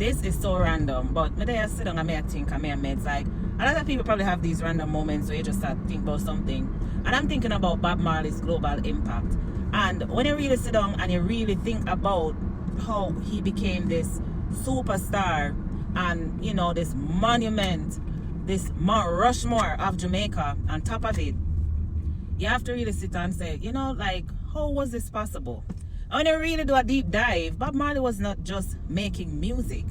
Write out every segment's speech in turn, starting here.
this is so random, but when I sit down and I think, it's like a lot of people probably have these random moments where you just start to think about something. And I'm thinking about Bob Marley's global impact. And when you really sit down and you really think about how he became this superstar and, you know, this monument, this Mount Rushmore of Jamaica, on top of it, you have to really sit and say, you know, like, how was this possible? And when you really do a deep dive, Bob Marley was not just making music.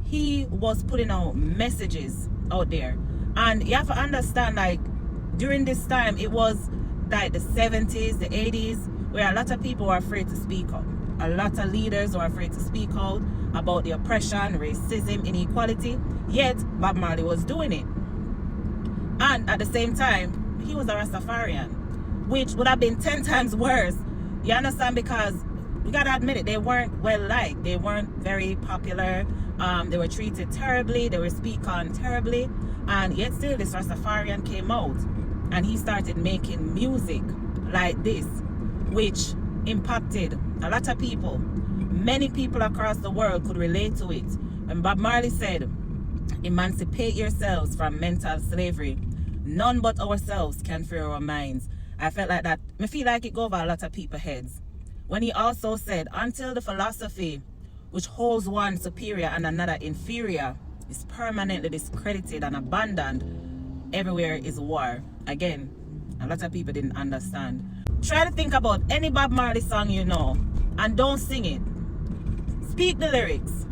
He was putting out messages out there. And you have to understand, like, during this time, it was like the 70s, the 80s, where a lot of people were afraid to speak up. A lot of leaders were afraid to speak out about the oppression, racism, inequality. Yet, Bob Marley was doing it. And at the same time, he was a Rastafarian, which would have been 10 times worse. You understand? Because we gotta admit it, they weren't well liked. They weren't very popular. They were treated terribly. They were speak on terribly. And yet still, this Rastafarian came out and he started making music like this, which impacted a lot of people. Many people across the world could relate to it. And Bob Marley said, "Emancipate yourselves from mental slavery. None but ourselves can free our minds." I felt like that. I feel like it go over a lot of people's heads. When he also said, "Until the philosophy which holds one superior and another inferior is permanently discredited and abandoned, everywhere is war." Again, a lot of people didn't understand. Try to think about any Bob Marley song you know and don't sing it. Speak the lyrics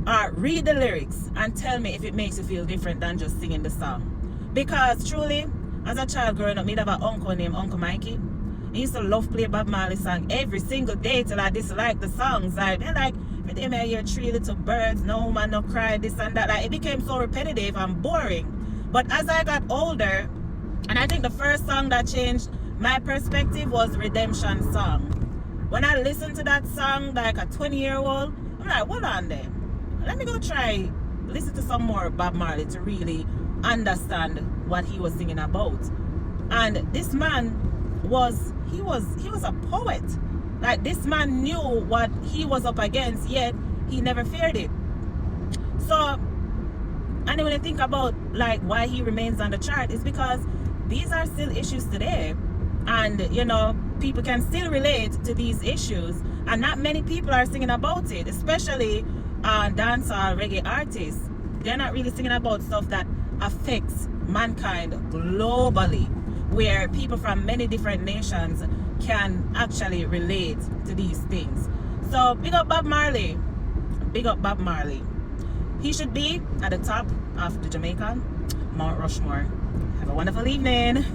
or read the lyrics and tell me if it makes you feel different than just singing the song. Because truly, as a child growing up, I'd have an uncle named Uncle Mikey. He used to love play Bob Marley song every single day till I disliked the songs. Like, they're like, every day I hear three little birds, no woman, no cry, this and that. Like, it became so repetitive and boring. But as I got older, and I think the first song that changed my perspective was Redemption Song. When I listened to that song like a 20-year-old, I'm like, hold on there. Let me go try listen to some more Bob Marley to really understand what he was singing about. And this man was a poet. Like, this man knew what he was up against, yet he never feared it. So, and when I think about like why he remains on the chart, is because these are still issues today. And, you know, people can still relate to these issues. And not many people are singing about it, especially dancehall reggae artists. They're not really singing about stuff that affects mankind globally, where people from many different nations can actually relate to these things. So, big up Bob Marley. Big up Bob Marley. He should be at the top of the Jamaican Mount Rushmore. Have a wonderful evening.